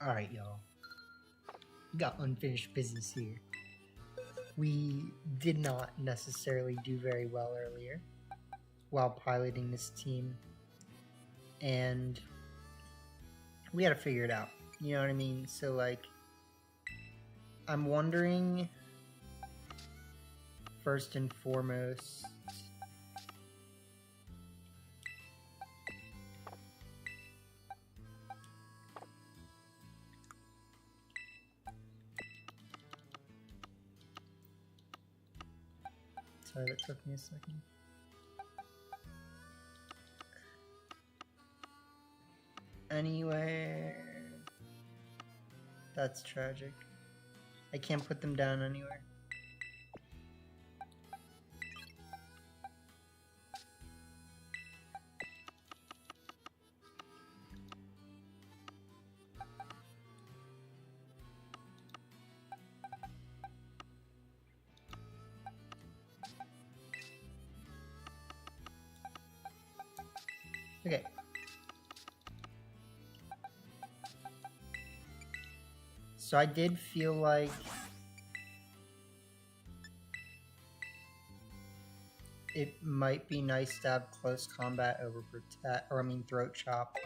Alright, y'all. We got unfinished business here. We did not necessarily do very well earlier while piloting this team. And we had to figure it out. You know what I mean? So, like, I'm wondering, first and foremost, sorry, that took me a second. Anywhere. That's tragic. I can't put them down anywhere. Okay. So I did feel like it might be nice to have close combat over throat chop.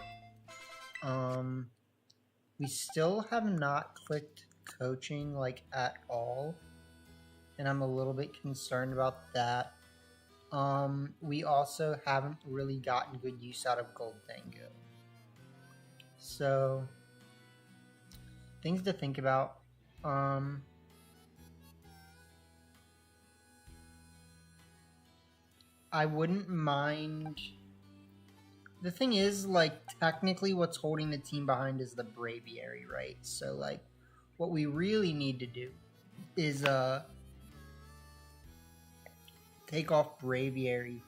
We still have not clicked coaching like at all, and I'm a little bit concerned about that. We also haven't really gotten good use out of Gold Dango. So, things to think about. I wouldn't mind. The thing is, like, technically what's holding the team behind is the Braviary, right? So, like, what we really need to do is take off Braviary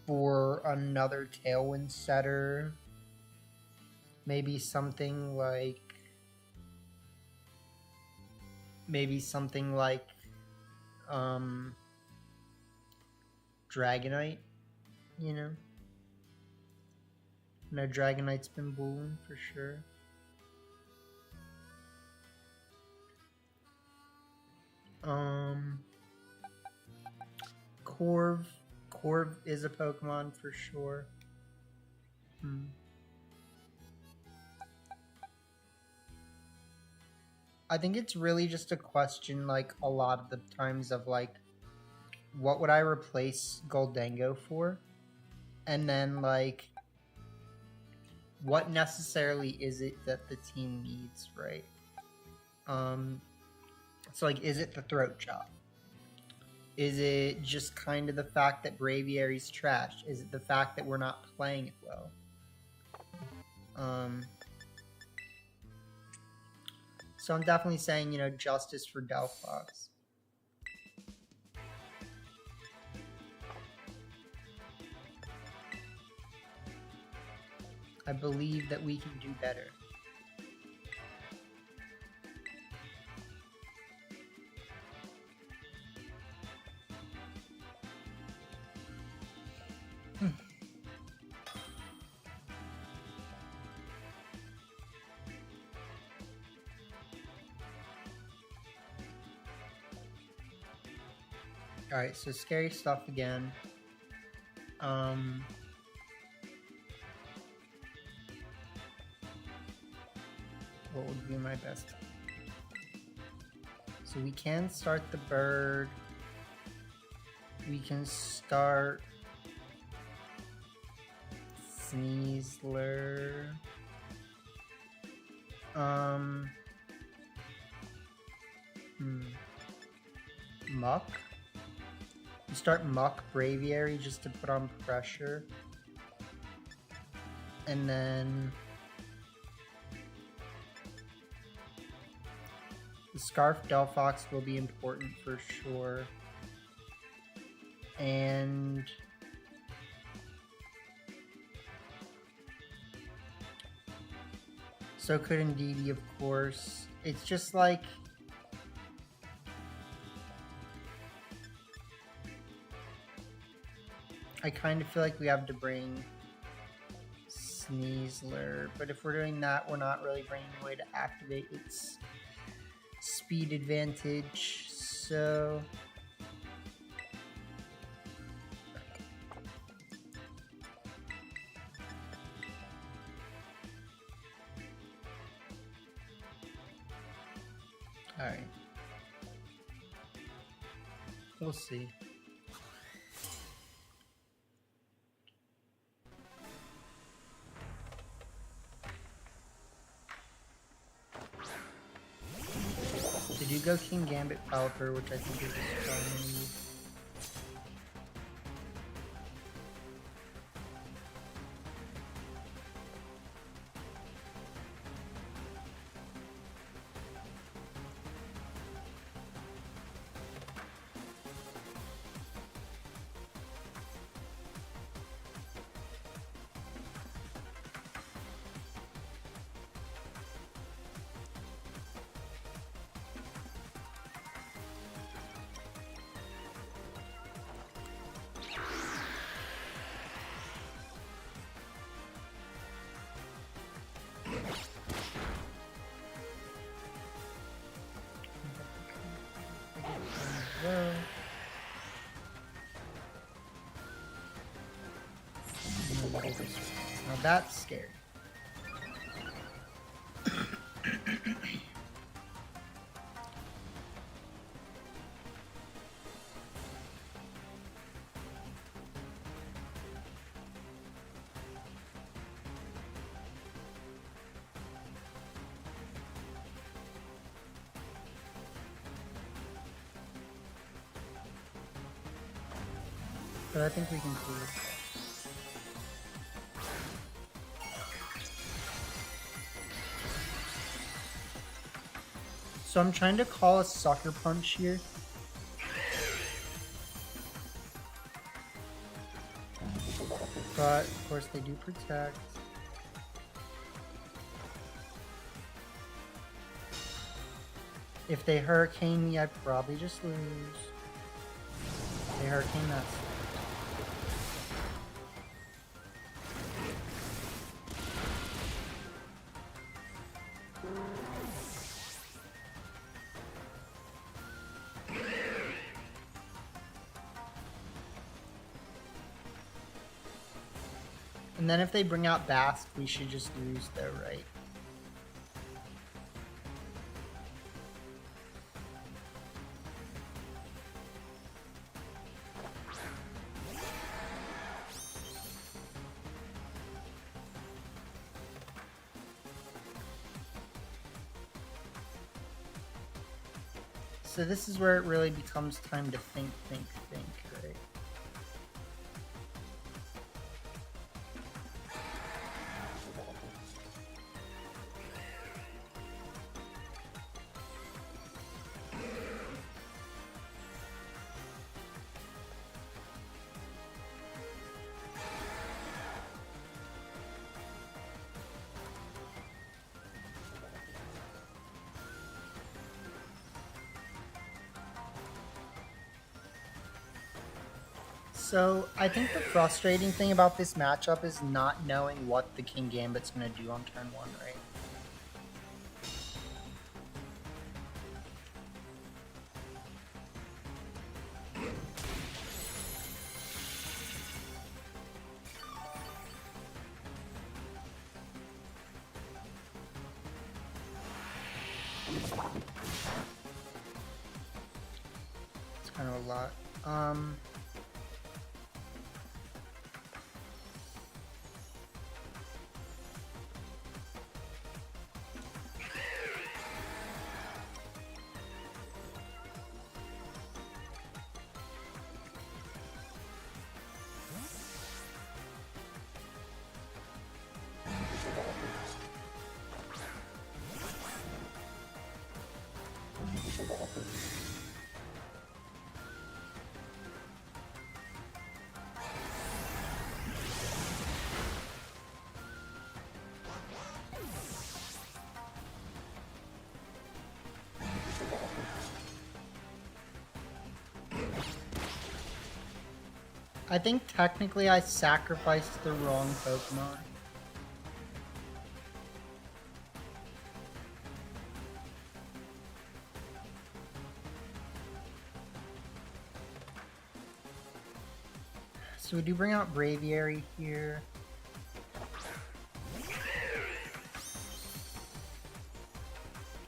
for another Tailwind setter. Maybe something like Dragonite, you know? No, Dragonite's been bullying for sure. Corv is a Pokemon for sure. I think it's really just a question, like, a lot of the times of, like, what would I replace Goldango for? And then, like, what necessarily is it that the team needs, right? So, like, is it the throat chop? Is it just kind of the fact that Braviary's trash? Is it the fact that we're not playing it well? So I'm definitely saying, you know, justice for Delphox. I believe that we can do better. Alright, so scary stuff again. What would be my best? So we can start the bird. We can start Sneasler. Muck. You start Muck Braviary just to put on pressure. And then the Scarf Delphox will be important for sure. And so could Indeedee, of course. It's just like I kind of feel like we have to bring Sneasler, but if we're doing that, we're not really finding a way to activate its speed advantage, so... Alright. We'll see. They do go King Gambit Pelipper, which I think is a strong move. Now that's scary. But I think we can clear this. So I'm trying to call a Sucker Punch here. But, of course, they do protect. If they Hurricane me, I'd probably just lose. If they Hurricane, that's... And then if they bring out Basque, we should just lose though, right? So this is where it really becomes time to think, right? So I think the frustrating thing about this matchup is not knowing what the King Gambit's going to do on turn 1, right? It's kind of a lot. I think technically I sacrificed the wrong Pokemon. So we do bring out Braviary here.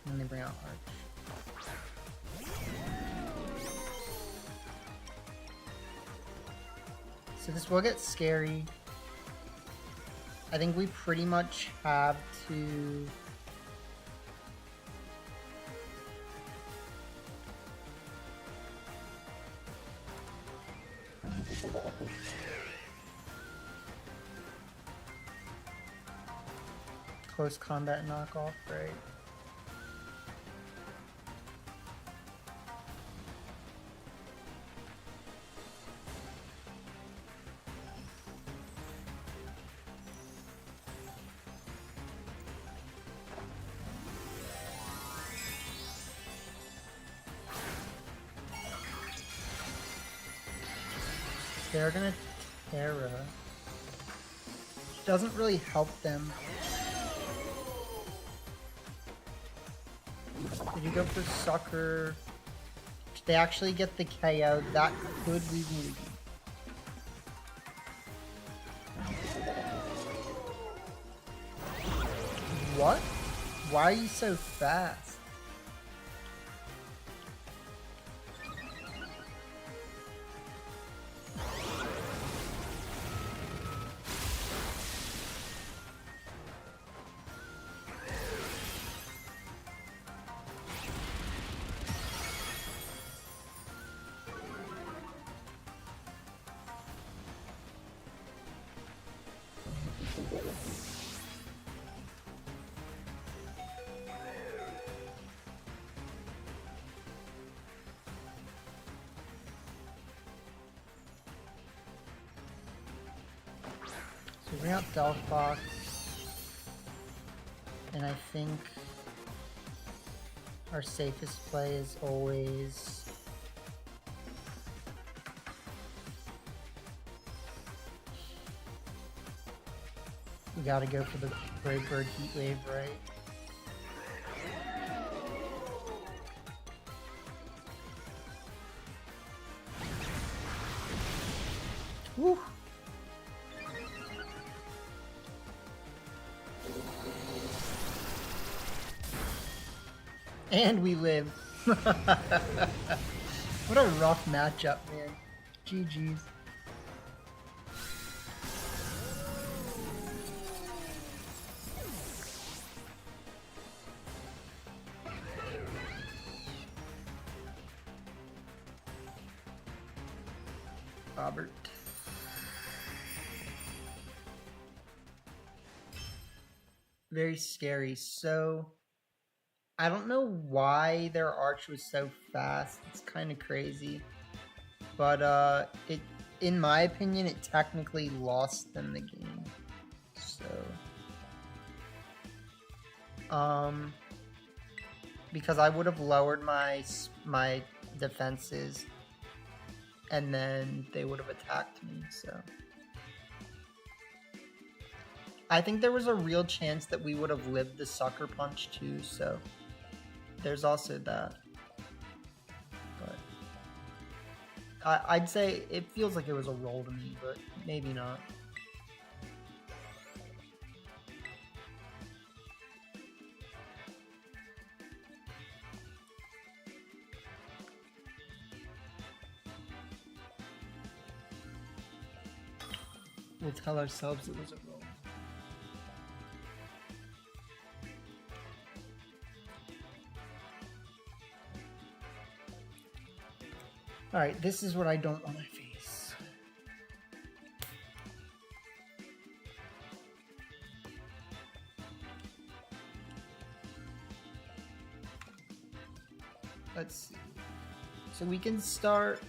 And they bring out Arch. So this will get scary. I think we pretty much have to... Close combat knockoff, right? They're gonna Terra. Which doesn't really help them. Did you go for Sucker? Did they actually get the KO? That could leave me. What? Why are you so fast? So bring out Delphox, and I think our safest play is always we gotta go for the Brave Bird Heat Wave, right? Woo! And we live. What a rough matchup, man. GG's. Robert. Very scary. So I don't know why their Arch was so fast. It's kind of crazy. But it, in my opinion, it technically lost them the game. So because I would have lowered my defenses and then they would have attacked me, so I think there was a real chance that we would have lived the Sucker Punch too, so there's also that. But I'd say it feels like it was a roll to me, but maybe not. We'll tell ourselves it was a roll. Alright, this is what I don't want to face. Let's see. So we can start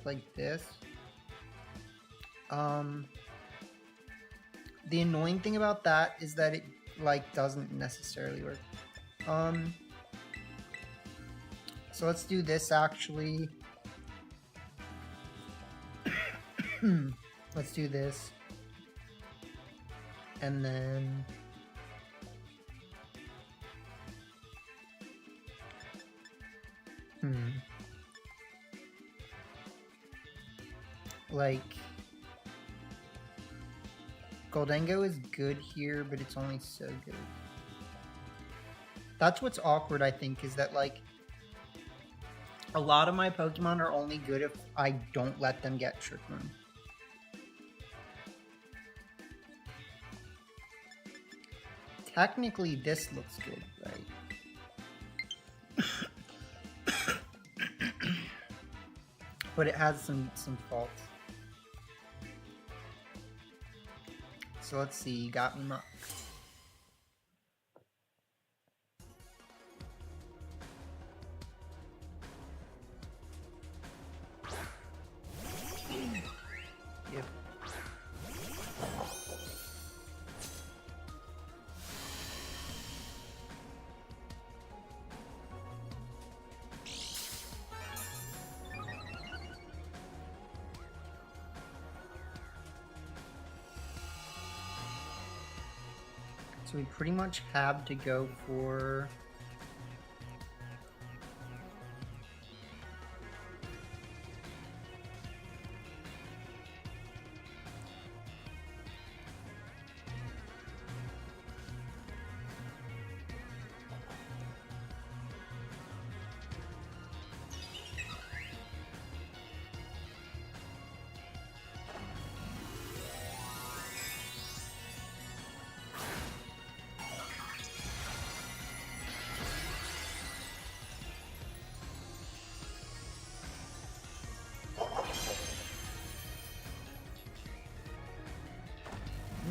like this. The annoying thing about that is that it like doesn't necessarily work. So let's do this actually. Let's do this. And then Like, Goldengo is good here, but it's only so good. That's what's awkward, I think, is that, like, a lot of my Pokemon are only good if I don't let them get Trick Room. Technically, this looks good, right? But it has some faults. So let's see, you got me marked. Yep. So we pretty much have to go for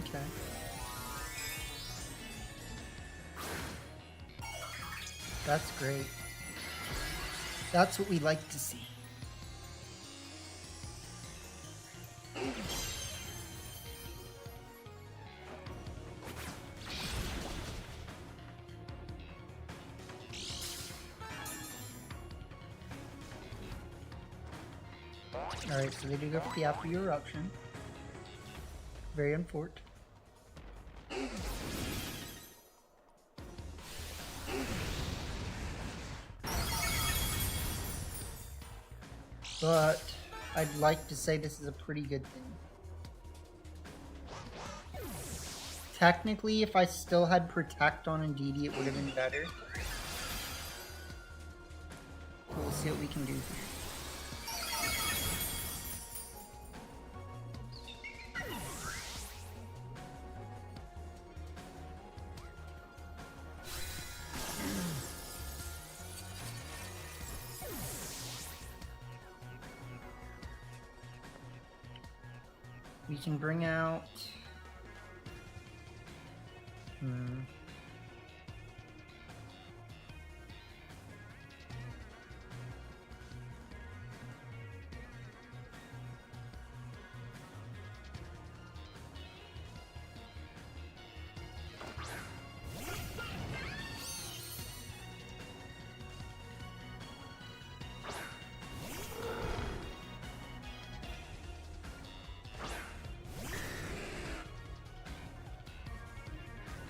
okay. That's great. That's what we like to see. Alright, so they do go for the after eruption. Very unfortunate. But I'd like to say this is a pretty good thing. Technically, if I still had Protect on Indeedee, it would have been better. We'll see what we can do here. We can bring out...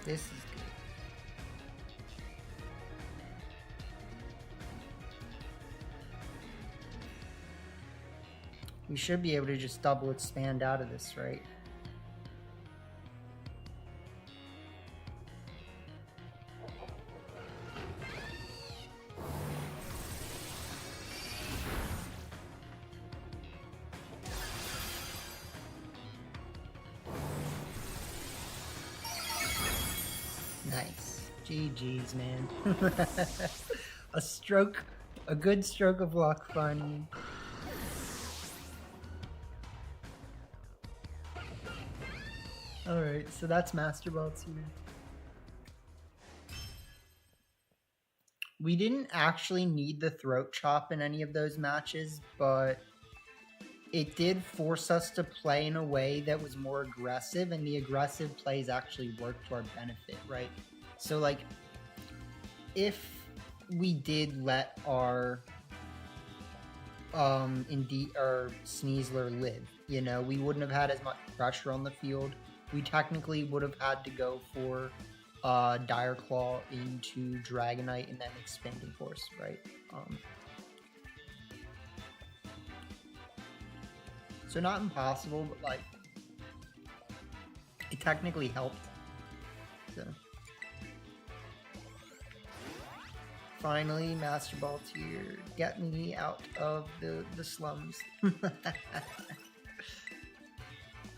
This is good. We should be able to just double expand out of this, right? Nice. GG's, man. A good stroke of luck finally. Alright, so that's Master Balls here. We didn't actually need the Throat Chop in any of those matches, but it did force us to play in a way that was more aggressive, and the aggressive plays actually worked to our benefit, right? So, like, if we did let our Sneasler live, you know, we wouldn't have had as much pressure on the field. We technically would have had to go for Dire Claw into Dragonite and then Expanding Force, right? So not impossible, but like it technically helped. So finally, Master Ball tier, get me out of the slums.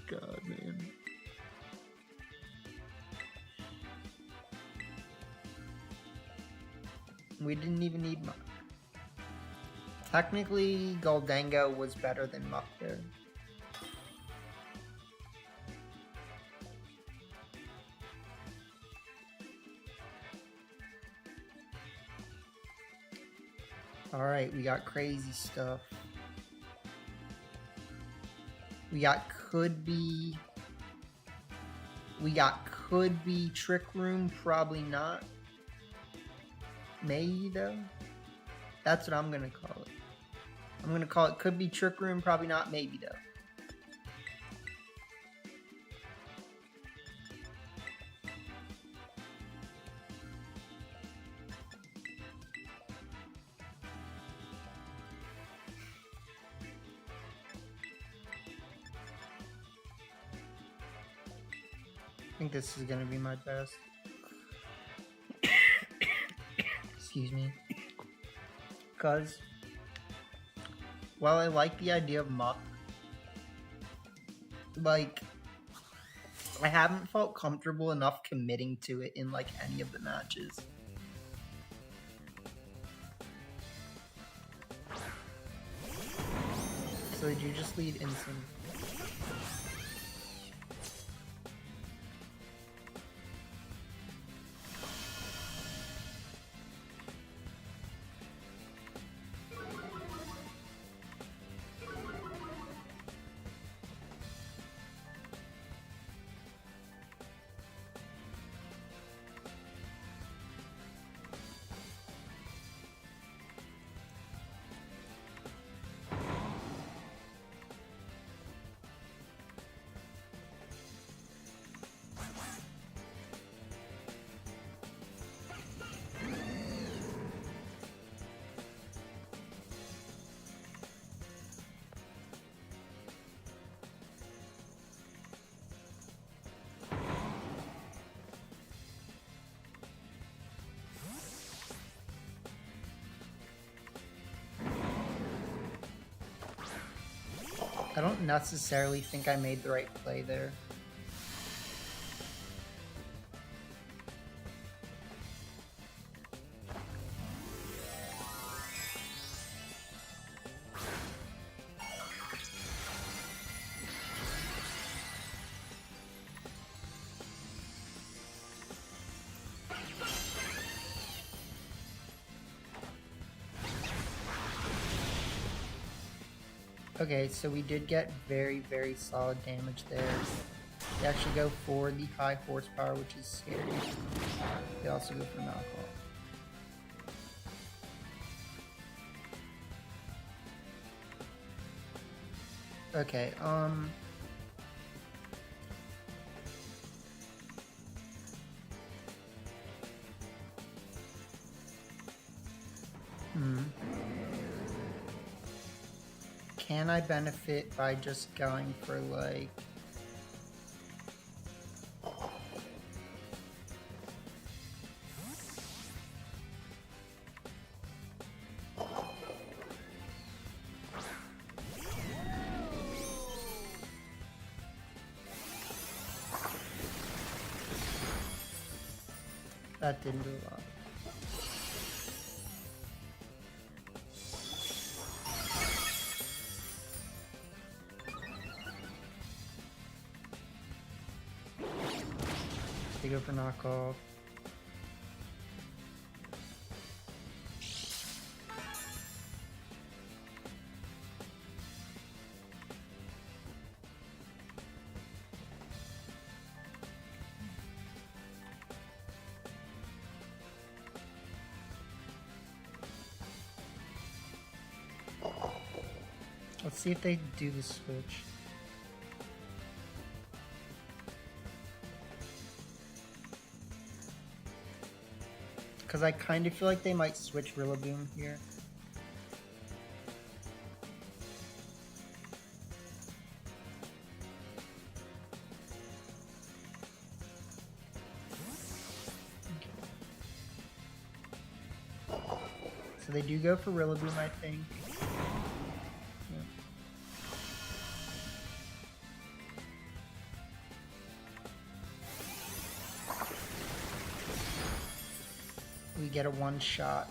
God, man. We didn't even need Muck. Technically, Goldango was better than Muck there. Alright, we got crazy stuff. We got could be Trick Room, probably not. Maybe though. That's what I'm gonna call it. I'm gonna call it could be Trick Room, probably not, maybe though. I think this is gonna be my best. Excuse me. Because while I like the idea of Muck, like, I haven't felt comfortable enough committing to it in like any of the matches. So did you just lead instant? I don't necessarily think I made the right play there. Okay, so we did get very, very solid damage there. They actually go for the high horsepower, which is scary. They also go for knockoff. Okay, Can I benefit by just going for like... That didn't do a lot. They go for knockoff. Let's see if they do the switch. Because I kind of feel like they might switch Rillaboom here. so they do go for Rillaboom, I think. Yeah. We get a one-shot,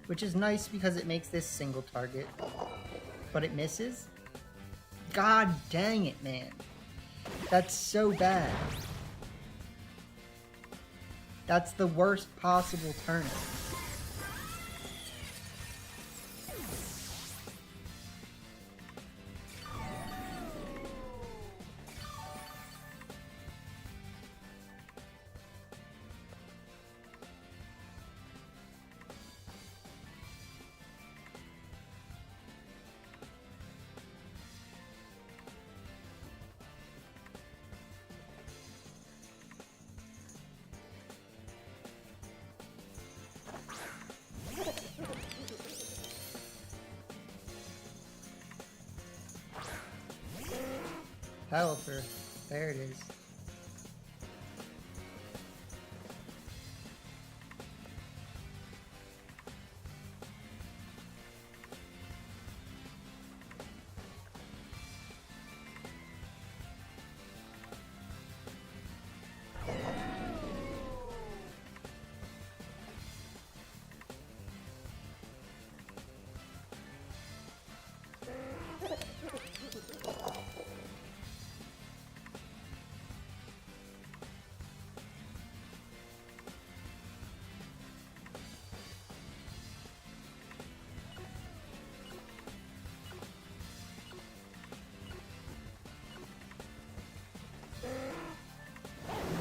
which is nice because it makes this single target, but it misses. God dang it, man. That's so bad. That's the worst possible turnip. Helper. There it is.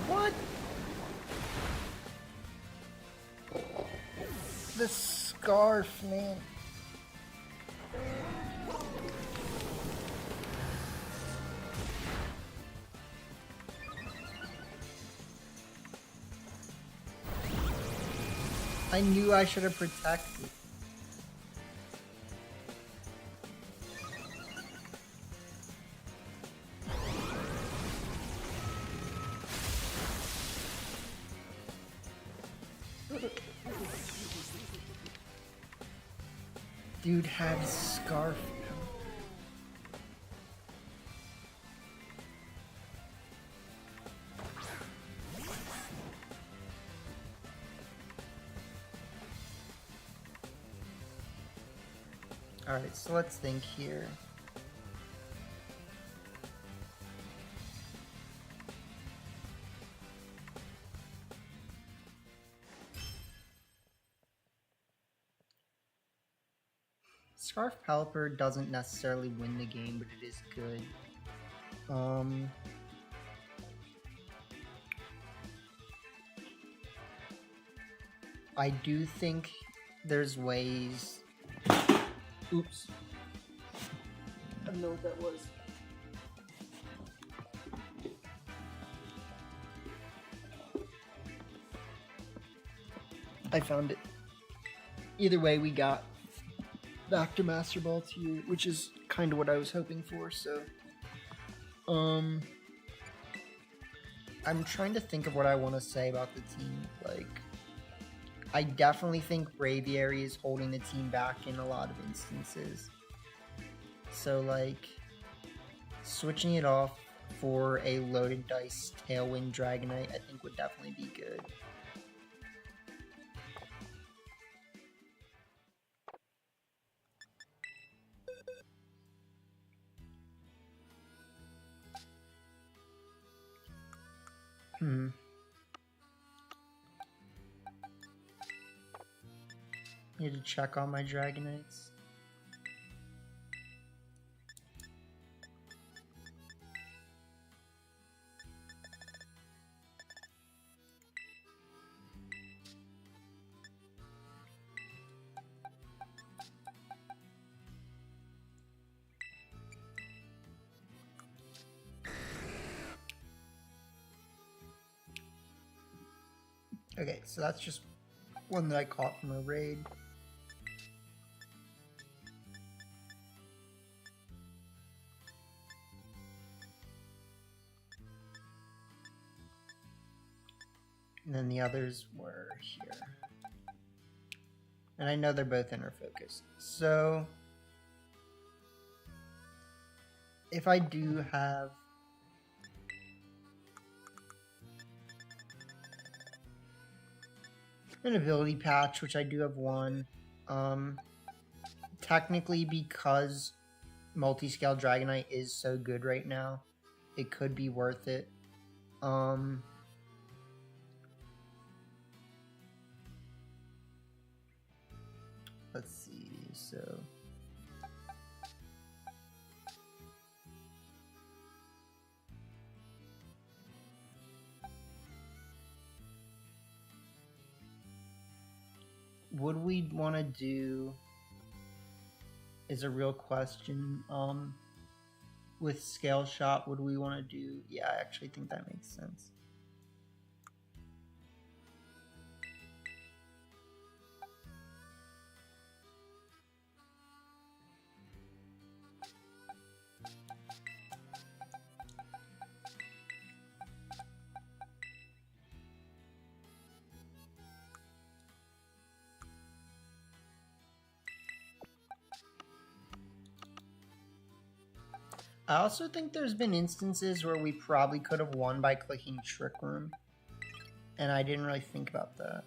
What? The scarf, man. I knew I should have protected. Dude had scarf. Alright, so let's think here. Scarf Pelipper doesn't necessarily win the game, but it is good. I do think there's ways... Oops. I don't know what that was. I found it. Either way, we got back to Master Ball tier, which is kind of what I was hoping for, so... I'm trying to think of what I want to say about the team. Like, I definitely think Braviary is holding the team back in a lot of instances. So, like, switching it off for a loaded dice Tailwind Dragonite, I think would definitely be good. Need to check on my Dragonites. Okay, so that's just one that I caught from a raid. And then the others were here. And I know they're both inner focus. So if I do have an ability patch, which I do have one, technically because multi-scale Dragonite is so good right now, it could be worth it. Let's see, so would we want to do is a real question. With Scale Shot, would we want to do? Yeah, I actually think that makes sense. I also think there's been instances where we probably could have won by clicking Trick Room, and I didn't really think about that.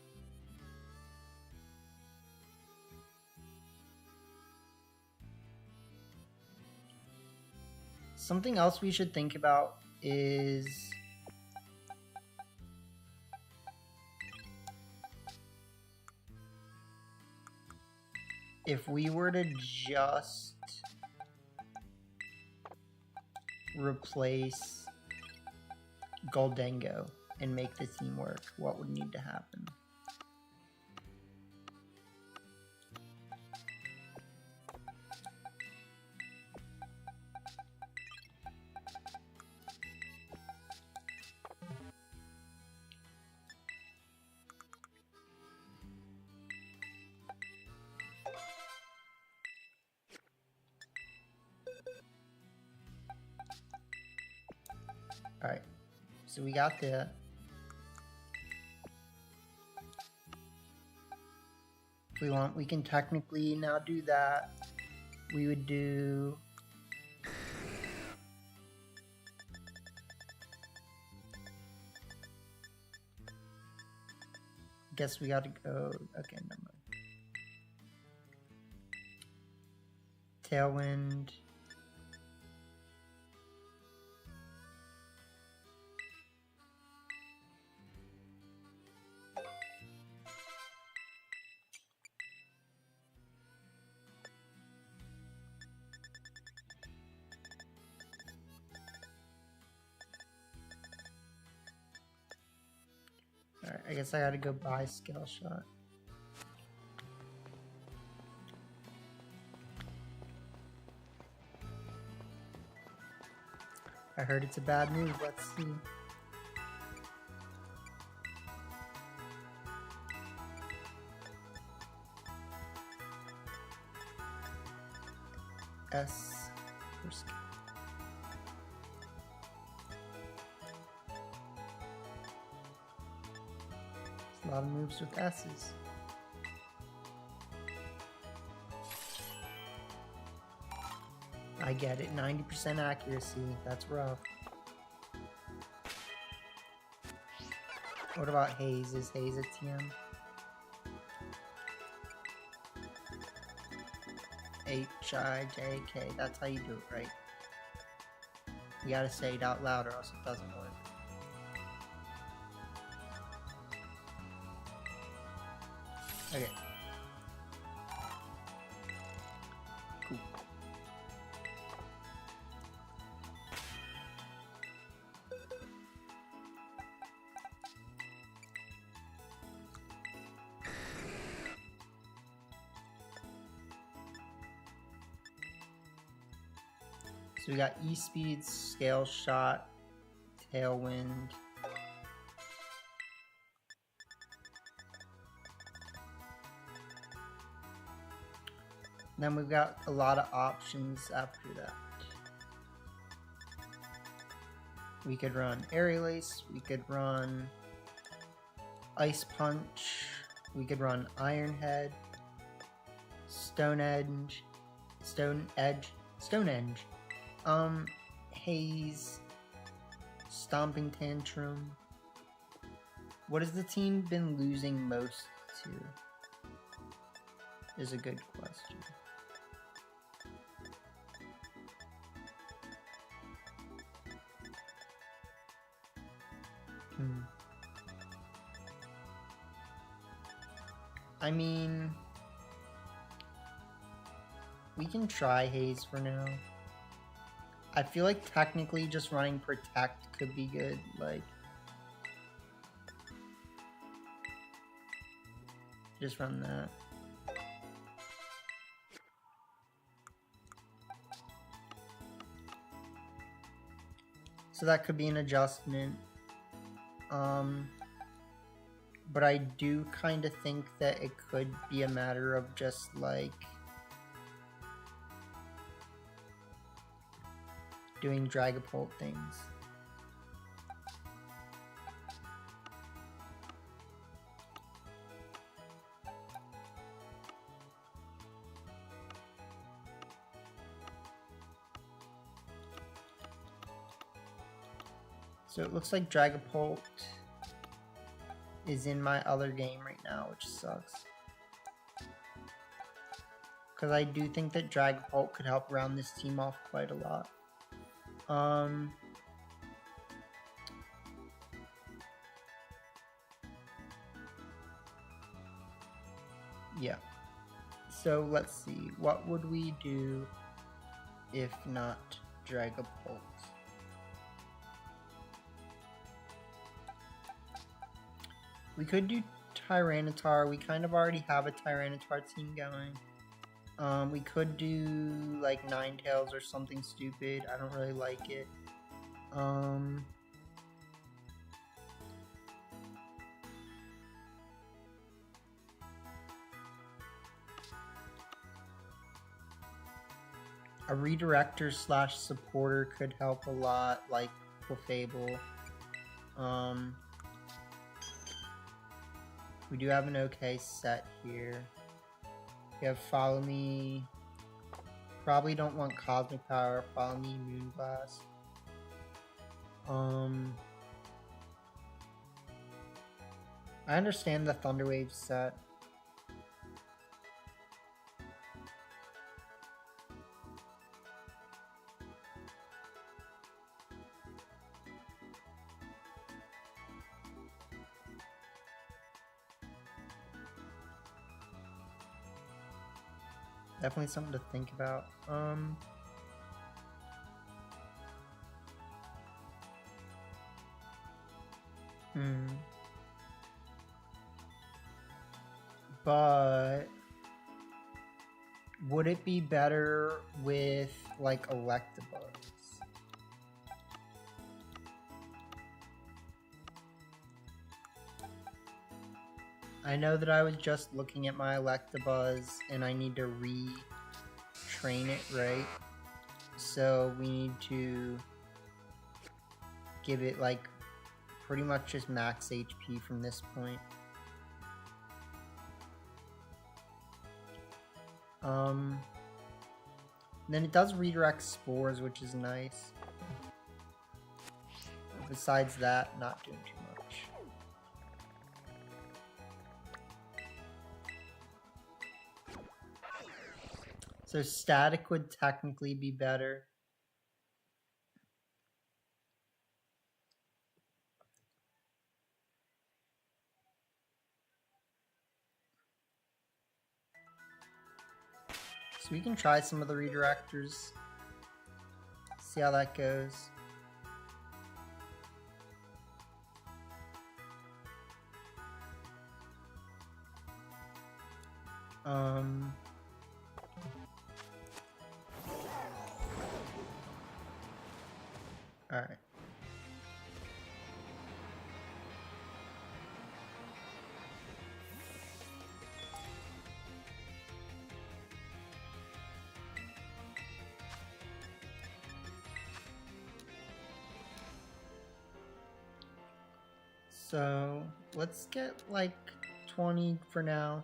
Something else we should think about is if we were to just replace Goldengo and make the team work, what would need to happen? Alright, so we got that. If we want, we can technically now do that. We would do... Guess we gotta go... Okay, never mind. Tailwind... Alright, I guess I gotta go buy Scale Shot. I heard it's a bad move, let's see. S for Scale. A lot of moves with S's. I get it, 90% accuracy, that's rough. What about Haze? Is Haze a TM? H-I-J-K, that's how you do it, right? You gotta say it out loud or else it doesn't work. Okay. Cool. So we got E-Speed, Scale Shot, Tailwind. Then we've got a lot of options after that. We could run Aerial Ace, we could run Ice Punch, we could run Iron Head, Stonehenge, Stonehenge, Haze, Stomping Tantrum. What has the team been losing most to? Is a good question. I mean, we can try Haze for now. I feel like technically just running Protect could be good, like just run that. So that could be an adjustment. But I do kind of think that it could be a matter of just like doing Dragapult things. So it looks like Dragapult is in my other game right now, which sucks. Because I do think that Dragapult could help round this team off quite a lot. Yeah. So let's see. What would we do if not Dragapult? We could do Tyranitar. We kind of already have a Tyranitar team going. We could do like Ninetales or something stupid. I don't really like it. A redirector / supporter could help a lot, like Clefable. We do have an okay set here. We have Follow Me. Probably don't want Cosmic Power. Follow Me, Moonblast. I understand the Thunder Wave set. Definitely something to think about. But would it be better with like Electabuzz? I know that I was just looking at my Electabuzz and I need to retrain it, right? So we need to give it like pretty much just max HP from this point. Then it does redirect spores, which is nice. Besides that, not doing too much. So static would technically be better. So we can try some of the redirectors. See how that goes. Alright. So let's get like 20 for now.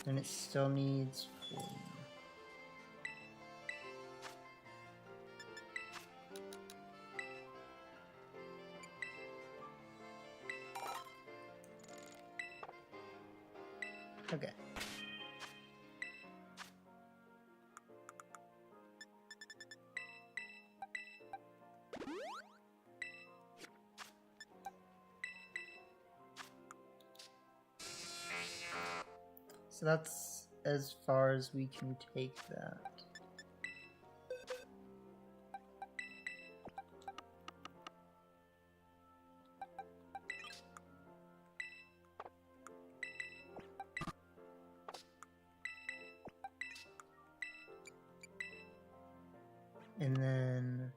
And it still needs 4 more. Okay. So that's as far as we can take that. And then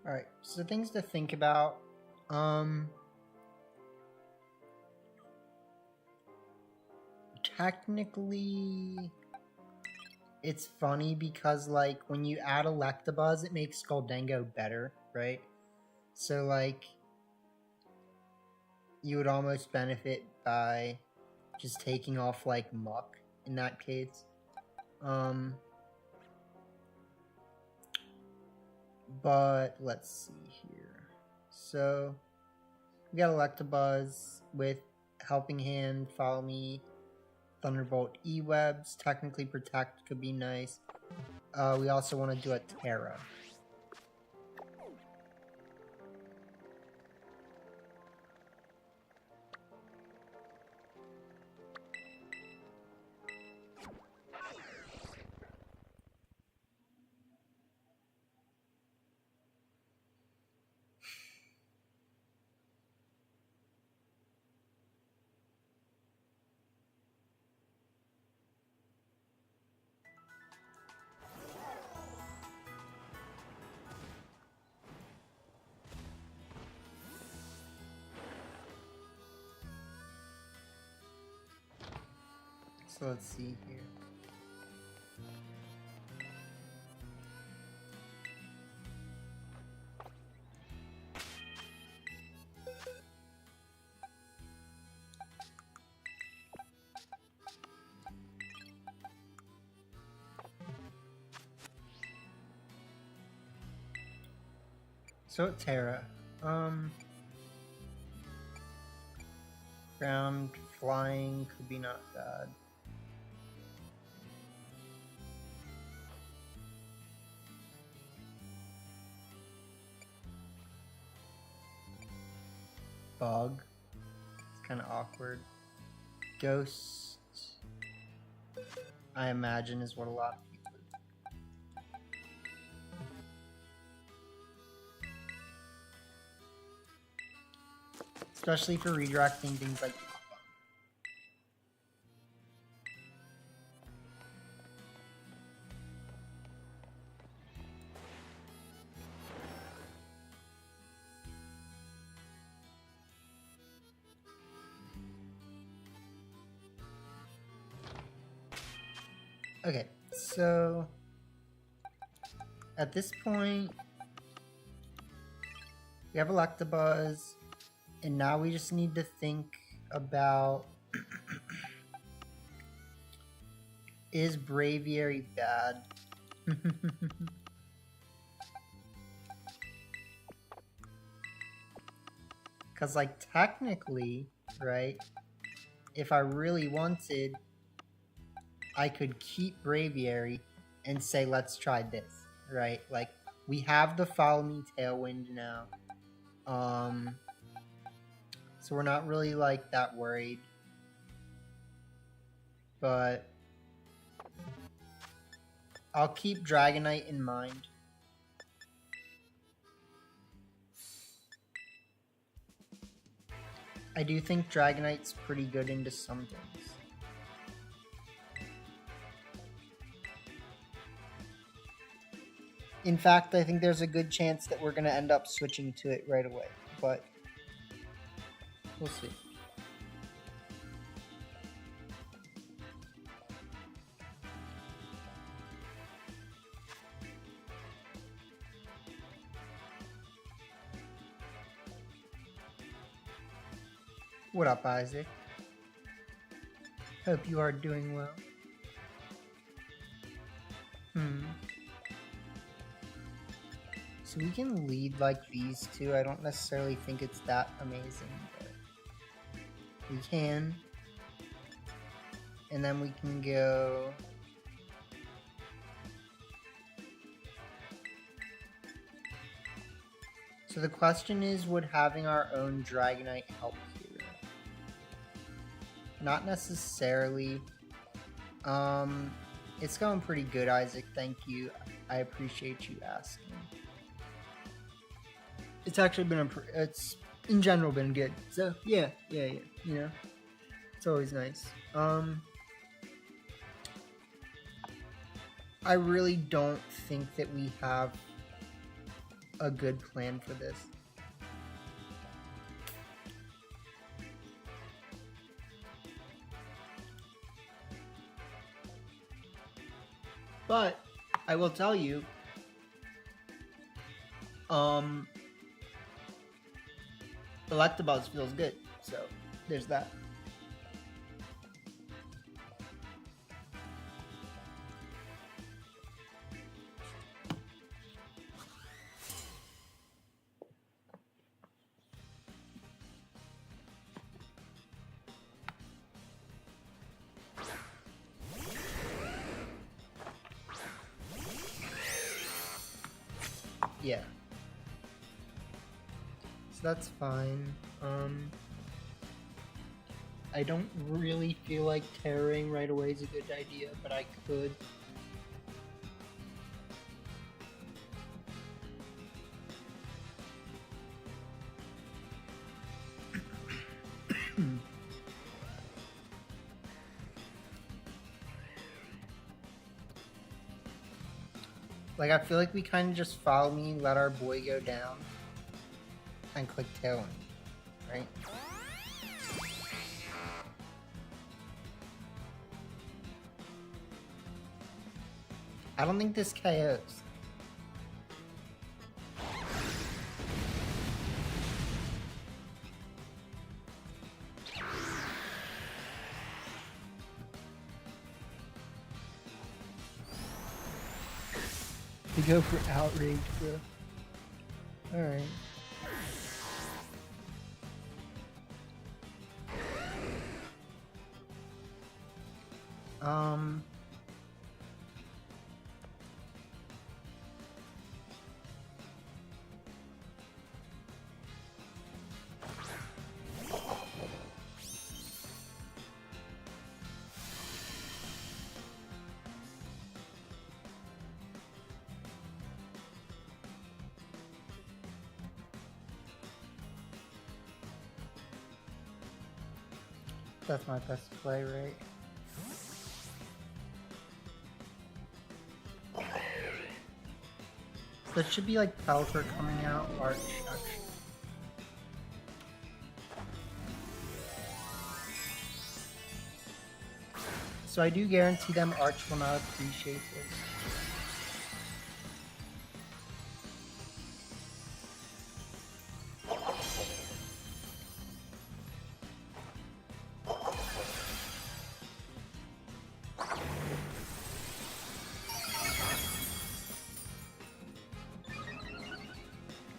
all right, so things to think about. Technically, it's funny because, like, when you add Electabuzz, it makes Skoldengo better, right? So, like, you would almost benefit by just taking off, like, Muck in that case. But let's see here. So, we got Electabuzz with Helping Hand, Follow Me, Thunderbolt, E-Webs. Technically, Protect could be nice. We also want to do a Terra. So let's see here. So Terra. Ground flying could be not bad. Bug. It's kind of awkward. Ghost, I imagine, is what a lot of people do. Especially for redirecting things like Pop-Up. Okay, so at this point, we have Electabuzz, and now we just need to think about is Braviary bad? Because, like, technically, right, if I really wanted, I could keep Braviary and say, let's try this, right? Like, we have the Follow Me Tailwind now. So we're not really, like, that worried. But I'll keep Dragonite in mind. I do think Dragonite's pretty good into some things. In fact, I think there's a good chance that we're going to end up switching to it right away, but we'll see. What up, Isaac? Hope you are doing well. So we can lead like these two. I don't necessarily think it's that amazing, but we can. And then we can go... So the question is, would having our own Dragonite help here? Not necessarily. It's going pretty good, Isaac. Thank you. I appreciate you asking. It's actually been it's in general been good. So yeah. You know, it's always nice. I really don't think that we have a good plan for this. But I will tell you, Electabuzz feels good, so there's that. Yeah. So that's fine. I don't really feel like tearing right away is a good idea, but I could. Like, I feel like we kind of just follow me, let our boy go down, and click Tailwind, right? I don't think this KOs. To go for outrage, bro. Alright. That's my best play, right? So it should be like Peltor coming out, Arch, actually. So I do guarantee them Arch will not appreciate this.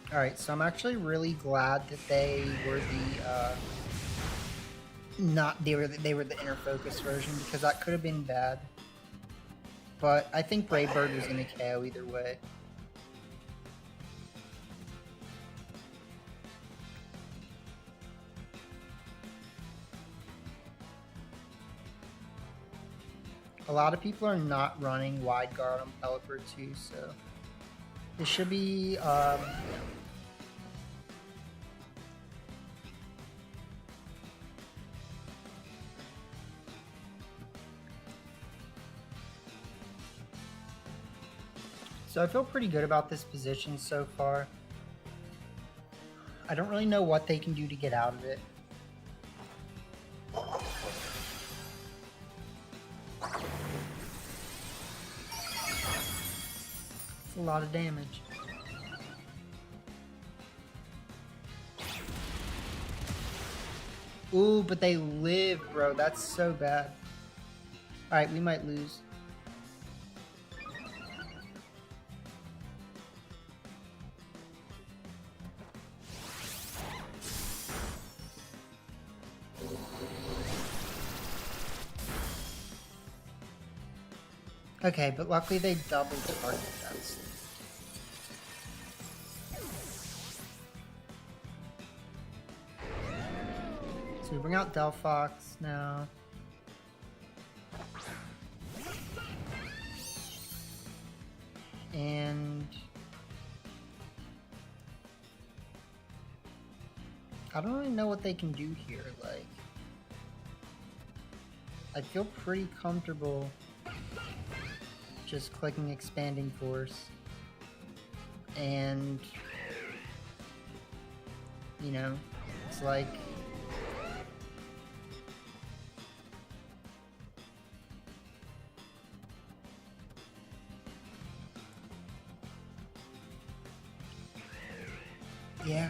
Alright, so I'm actually really glad that they were they were the inner focus version, because that could have been bad. But I think Brave Bird was gonna KO either way. A lot of people are not running Wide Guard on Pelipper too, so this should be so I feel pretty good about this position so far. I don't really know what they can do to get out of it. It's a lot of damage. Ooh, but they live, bro. That's so bad. Alright, we might lose. Okay, but luckily they double target us. So we bring out Delphox now. And I don't really know what they can do here. Like, I feel pretty comfortable just clicking Expanding Force. And, you know, it's like, yeah.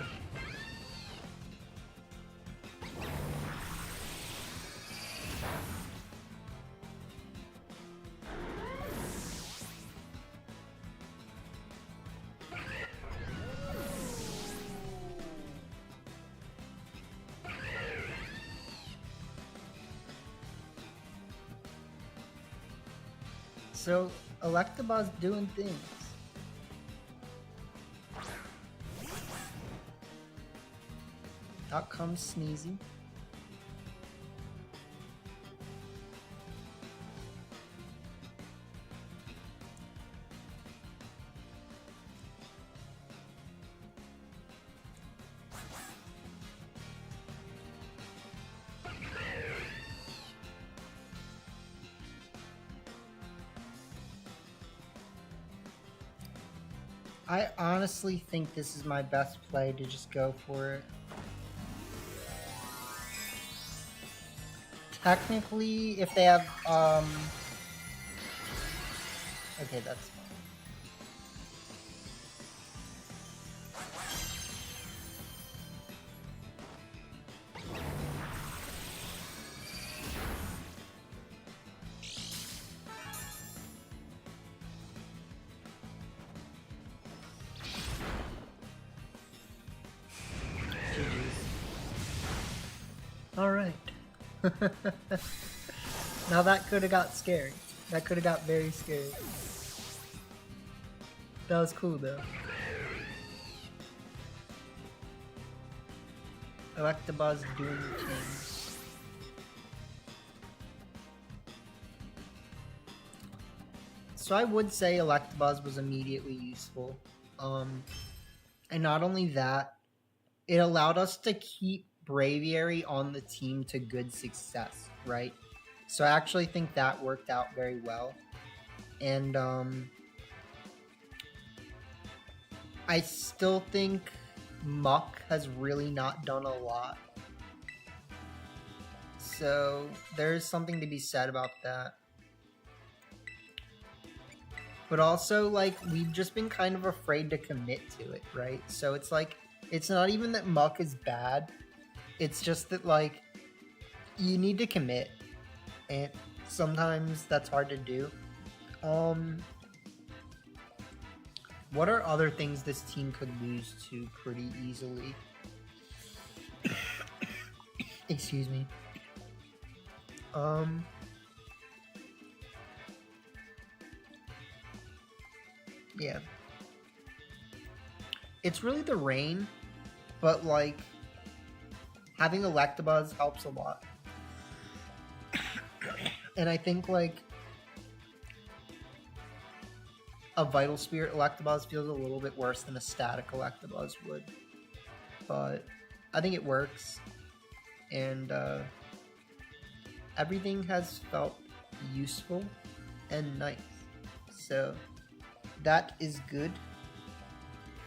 So, Electabuzz doing things. Out comes Sneezy. I honestly think this is my best play to just go for it. Technically, if they have, okay, that's fine. Alright. Now that could have got scary. That could have got very scary. That was cool though. Electabuzz doing things. So I would say Electabuzz was immediately useful. And not only that, it allowed us to keep Braviary on the team to good success, right? So I actually think that worked out very well. And I still think Muck has really not done a lot. So there's something to be said about that. But also, like, we've just been kind of afraid to commit to it, right? So it's like, it's not even that Muck is bad. It's just that, like, you need to commit. And sometimes that's hard to do. What are other things this team could lose to pretty easily? Excuse me. Yeah. It's really the rain, but like having Electabuzz helps a lot. And I think like a Vital Spirit Electabuzz feels a little bit worse than a static Electabuzz would. But I think it works. And everything has felt useful and nice. So that is good.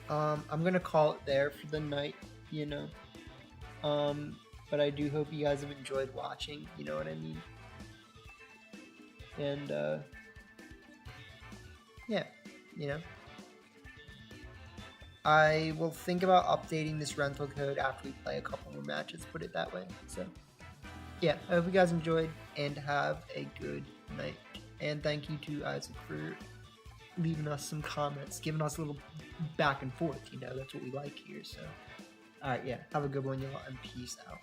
I'm gonna call it there for the night, you know. But I do hope you guys have enjoyed watching, you know what I mean? And yeah, you know. I will think about updating this rental code after we play a couple more matches, put it that way. So, yeah, I hope you guys enjoyed and have a good night. And thank you to Isaac for leaving us some comments, giving us a little back and forth. You know, that's what we like here. So, all right, yeah, have a good one, y'all, and peace out.